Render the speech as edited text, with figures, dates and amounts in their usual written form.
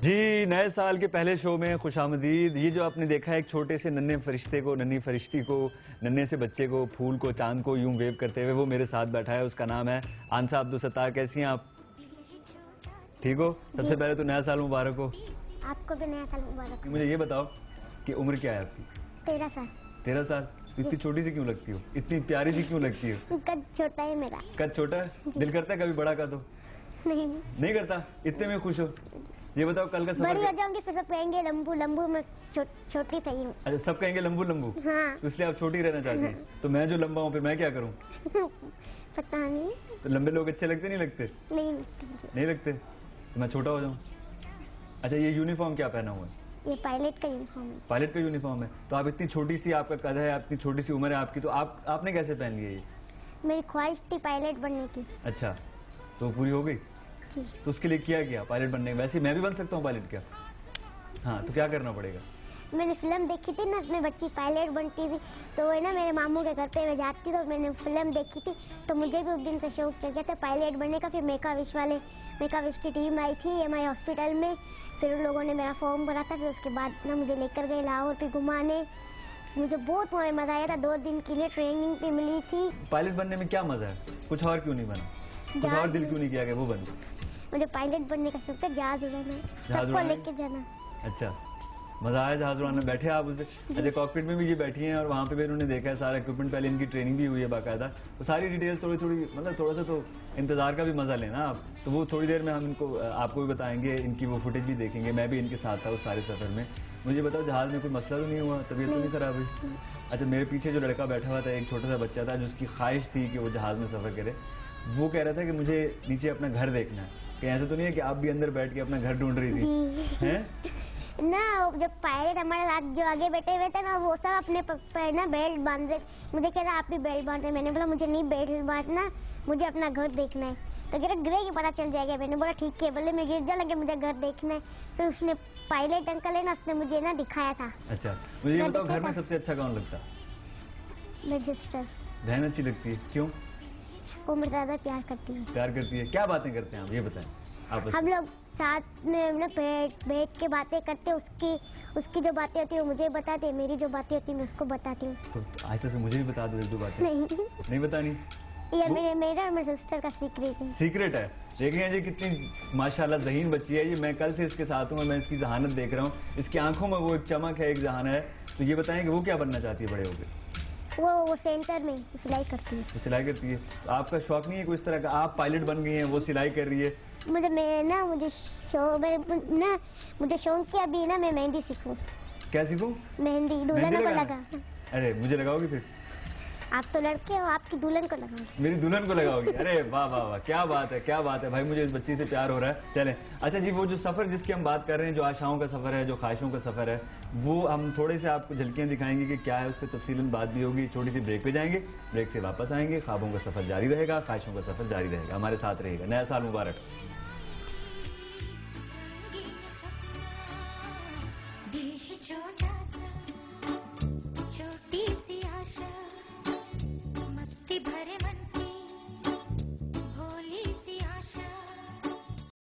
जी, नए साल के पहले शो में खुशामदीद। ये जो आपने देखा है एक छोटे से नन्हे फरिश्ते को, नन्ही फरिश्ती को, नन्हे से बच्चे को, फूल को, चांद को यूं वेव करते हुए, वो मेरे साथ बैठा है। उसका नाम है आंसा अब्दुल सत्तार। कैसी हैं आप? ठीक हो? सबसे पहले तो नया साल मुबारक हो। आपको भी नया साल मुबारक हो। मुझे ये बताओ कि उम्र क्या है आपकी? 13 साल। 13 साल? इतनी छोटी सी क्यों लगती हो? इतनी प्यारी सी क्यों लगती हो? कद छोटा है मेरा। कद छोटा है? दिल करता है कभी बड़ा का? तो नहीं करता। इतने में खुश हो? ये बताओ कल का बड़ी हो जाऊंगी फिर सब कहेंगे लंबू लंबू, मैं छोटी सही हूँ। अच्छा, सब कहेंगे लंबू लंबू। हाँ। तो इसलिए आप छोटी रहना चाहती हैं। तो मैं जो लंबा हूँ फिर मैं क्या करूँ? पता नहीं। तो लंबे लोग अच्छे लगते नहीं लगते? नहीं लगते। तो मैं छोटा हो जाऊँ? अच्छा, ये यूनिफॉर्म क्या पहना हुआ है? ये पायलट का यूनिफॉर्म है। पायलट का यूनिफॉर्म है। तो आप इतनी छोटी सी, आपका कद है, इतनी छोटी सी उम्र है आपकी, तो आपने कैसे पहन लिया ये? मेरी ख्वाहिश थी पायलट बनने की। अच्छा, तो पूरी हो गई? तो उसके लिए किया पायलट बनने? वैसे मैं भी बन सकता हूँ पायलट क्या? हाँ, तो क्या करना पड़ेगा? मैंने फिल्म देखी थी ना, उसमें बच्ची पायलट बनती थी, तो वो ना मेरे मामू के घर पे मैं जाती, तो मैंने फिल्म देखी थी, तो मुझे भी उस दिन से शौक चढ़ गया था पायलट बनने का। फिर मेका विश की टीम आई थी एमआई हॉस्पिटल में, फिर उन लोगों ने मेरा फॉर्म भरा था। फिर उसके बाद ना मुझे लेकर गए लाहौर पे घुमाने। मुझे बहुत मजा आया था। 2 दिन के लिए ट्रेनिंग भी मिली थी। पायलट बनने में क्या मजा है? कुछ और क्यों नहीं बना? कुछ और दिल क्यों नहीं किया कि वो बन? मुझे पायलट बनने का शौक था, जहाज उड़ाना, सबको लेके जाना। अच्छा, मजा आया जहाज उड़ाने? बैठे आप उससे? अच्छा, कॉकपिट में भी ये बैठी हैं और वहाँ पे भी इन्होंने देखा है सारा इक्विपमेंट, पहले इनकी ट्रेनिंग भी हुई है बाकायदा। तो सारी डिटेल्स थोड़ी मतलब थोड़ा सा तो इंतजार का भी मजा लेना आप। तो वो थोड़ी देर में हम इनको आपको भी बताएंगे, इनकी वो फुटेज भी देखेंगे। मैं भी इनके साथ था उस सारे सफर में। मुझे बताओ, जहाज में कोई मसला तो नहीं हुआ? तबीयत तो नहीं खराब हुई? अच्छा, मेरे पीछे जो लड़का बैठा हुआ था, एक छोटा सा बच्चा था जिसकी ख्वाहिश थी कि वो जहाज में सफर करे। वो कह रहा था कि मुझे नीचे अपना घर देखना है। कि ऐसा तो नहीं है कि आप भी अंदर बैठ के अपना घर ढूंढ रही थी? हैं? ना, जब पायलट हमारे साथ जो आगे बैठे हुए थे ना, वो सब अपने पैर ना बेल्ट बांध रहे। मुझे कह रहा आप भी बेल्ट बांध रहे। मैंने बोला मुझे नहीं बेल्ट बांधना, मुझे अपना घर देखना है। तो कह रहा गिरे की पता चल जाएगा। मैंने बोला ठीक है, बोले मैं गिर जा लगे, मुझे घर देखना है। फिर उसने पायलट अंकल है ना, उसने मुझे ना दिखाया था। अच्छा, मुझे ये बताओ, घर में सबसे अच्छा कौन लगता? मेरी सिस्टर। बहन अच्छी लगती है? क्यों? वो मुझे ज्यादा प्यार करती है। प्यार करती है? क्या बातें करते हैं आप, ये बताएं आप? हम लोग साथ में ना बैठ के बातें करते। उसकी जो बातें होती है वो मुझे बताती है, मेरी जो बातें होती है मैं उसको बताती हूँ। तो आज से मुझे भी बता दो 1-2 बातें। नहीं बतानी? ये मेरा और मेरी सिस्टर का सीक्रेट है। सीक्रेट है? देखें जी, कितनी माशाल्लाह ज़हीन बच्ची है ये। मैं कल से इसके साथ हूँ, मैं इसकी जहानत देख रहा हूँ। इसकी आंखों में वो एक चमक है, एक जहान है। तो ये बताएं कि वो क्या बनना चाहती है बड़े होकर? वो सेंटर में सिलाई करती है। वो सिलाई करती है? तो आपका शौक नहीं है कोई इस तरह का? आप पायलट बन गई हैं, वो सिलाई कर रही है। मुझे शौक किया अभी ना, मैं मेहंदी सीखूं। क्या सीखूं? मेहंदी दुल्हन को लगा। अरे, मुझे लगाओगी फिर? आप तो लड़के हो, आपकी दुल्हन को लगाओगी। मेरी दुल्हन को लगाओगी? अरे वाह वाह वाह, क्या बात है, क्या बात है भाई। मुझे इस बच्ची से प्यार हो रहा है। चलें, अच्छा जी, वो जो सफर जिसकी हम बात कर रहे हैं, जो आशाओं का सफर है, जो ख्वाहिशों का सफर है, वो हम थोड़े से आपको झलकियां दिखाएंगे कि क्या है। उस पर तफसीलन बात भी होगी। छोटी सी ब्रेक पे जाएंगे, ब्रेक से वापस आएंगे। ख्वाबों का सफर जारी रहेगा, ख्वाहिशों का सफर जारी रहेगा। हमारे साथ रहेगा। नया साल मुबारक।